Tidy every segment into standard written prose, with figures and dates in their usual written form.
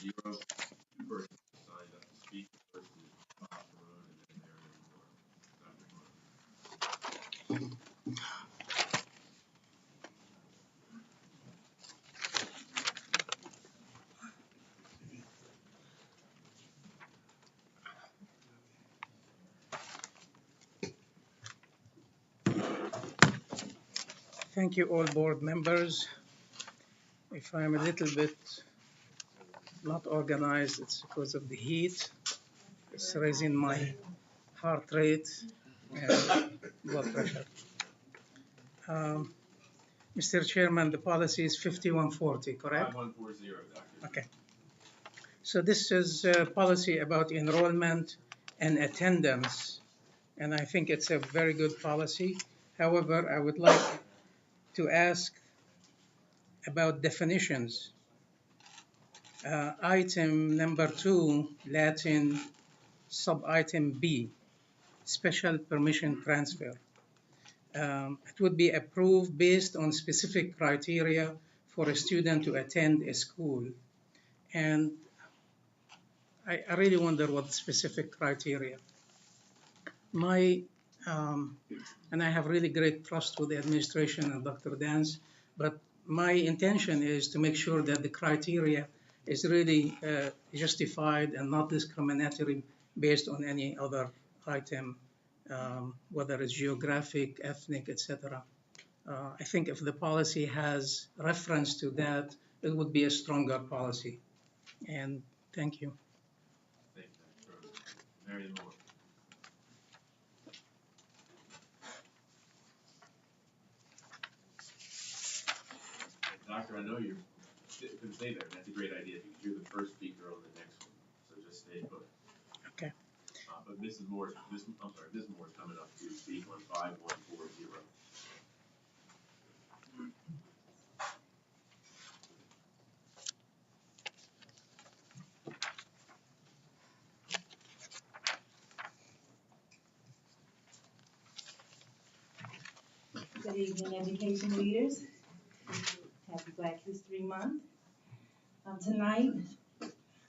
Two persons signed up to speak. The first is Pharoan, and then Dr. Thank you, all board members. If I'm a little bit not organized, it's because of the heat. It's raising my heart rate and blood pressure. Mr. Chairman, the policy is 5140, correct? 5140, Dr. Okay. So this is a policy about enrollment and attendance, and I think it's a very good policy. However, I would like to ask about definitions. Item number 2, Latin sub-item B, special permission transfer. It would be approved based on specific criteria for a student to attend a school. And I really wonder what specific criteria. And I have really great trust with the administration and Dr. Dance, but my intention is to make sure that the criteria is really justified and not discriminatory based on any other item, whether it's geographic, ethnic, etc. I think if the policy has reference to that, it would be a stronger policy. And thank you. Thank you, Dr. Marion Moore. Doctor, I know you can stay there. That's a great idea because you're the first speaker on the next one. So just stay put. Okay. But Mrs. Moore, Ms. Moore is coming up to speak on 5140. Good evening, education leaders. Happy Black History Month. Tonight,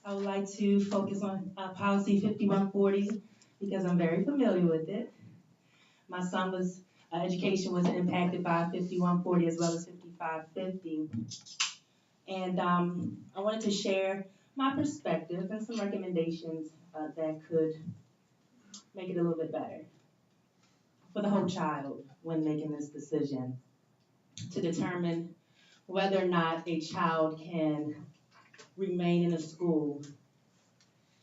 I would like to focus on policy 5140 because I'm very familiar with it. My son's education was impacted by 5140 as well as 5550. And I wanted to share my perspective and some recommendations that could make it a little bit better for the whole child when making this decision to determine whether or not a child can remain in a school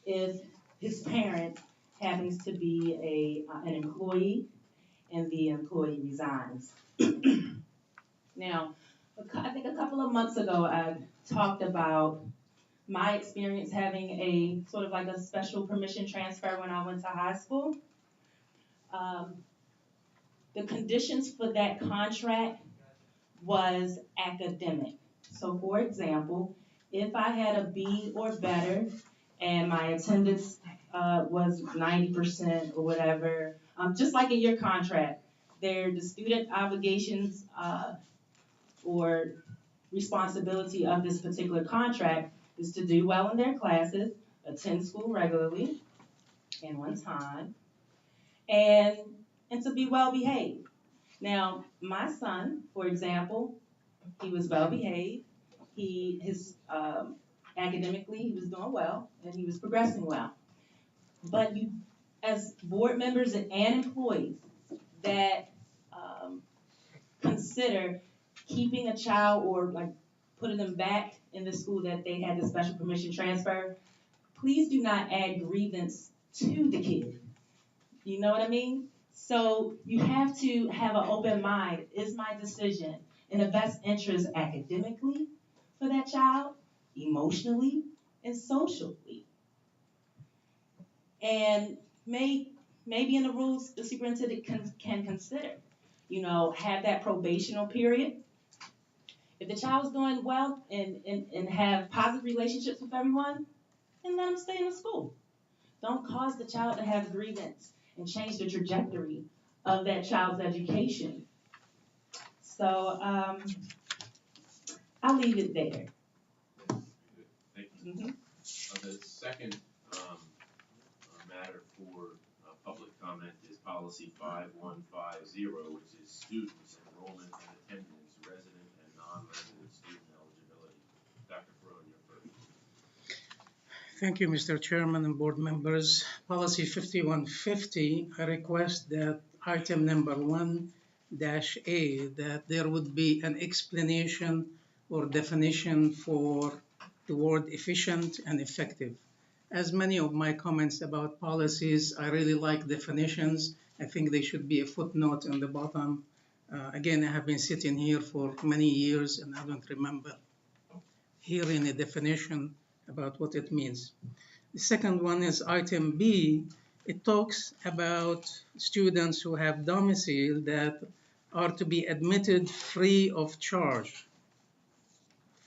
if his parent happens to be an employee and the employee resigns. Now, I think a couple of months ago, I talked about my experience having a sort of like a special permission transfer when I went to high school. The conditions for that contract was academic. So for example, if I had a B or better and my attendance was 90% or whatever, just like in your contract, the student obligations or responsibility of this particular contract is to do well in their classes, attend school regularly and on time, and to be well behaved. Now, my son, for example, he was well behaved. Academically, he was doing well, and he was progressing well. But you, as board members and employees that consider keeping a child or like putting them back in the school that they had the special permission transfer, please do not add grievance to the kid. You know what I mean? So you have to have an open mind. Is my decision in the best interest academically for that child, emotionally, and socially? And maybe in the rules the superintendent can consider, have that probational period. If the child's doing well and have positive relationships with everyone, then let them stay in the school. Don't cause the child to have grievance and change the trajectory of that child's education. So I'll leave it there. Thank you. The second matter for public comment is policy 5150, which is students, enrollment and attendance, resident and non-resident student eligibility. Dr. Pharoan, you're first. Thank you, Mr. Chairman and board members. Policy 5150, I request that item number 1-A, that there would be an explanation or definition for the word efficient and effective. As many of my comments about policies, I really like definitions. I think they should be a footnote on the bottom. Again, I have been sitting here for many years and I don't remember hearing a definition about what it means. The second one is item B. It talks about students who have domicile that are to be admitted free of charge.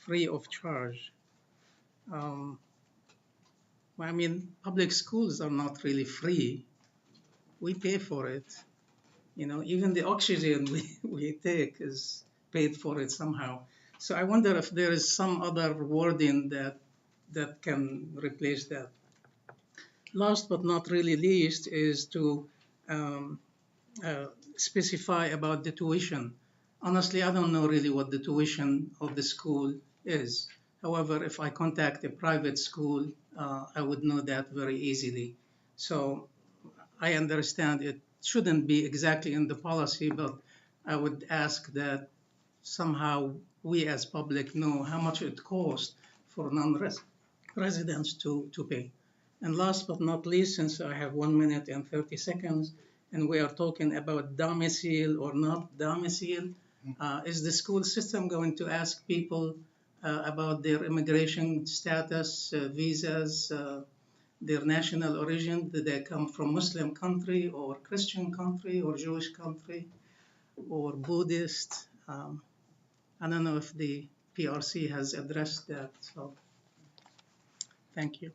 Free of charge. I mean, public schools are not really free. We pay for it. You know, even the oxygen we take is paid for it somehow. So I wonder if there is some other wording that can replace that. Last but not really least is to specify about the tuition. Honestly, I don't know really what the tuition of the school is. However, if I contact a private school, I would know that very easily. So I understand it shouldn't be exactly in the policy, but I would ask that somehow we as public know how much it costs for non-residents to pay. And last but not least, since I have 1 minute and 30 seconds, and we are talking about domicile or not domicile, is the school system going to ask people about their immigration status, visas, their national origin? Did they come from Muslim country or Christian country or Jewish country or Buddhist? I don't know if the PRC has addressed that. So thank you.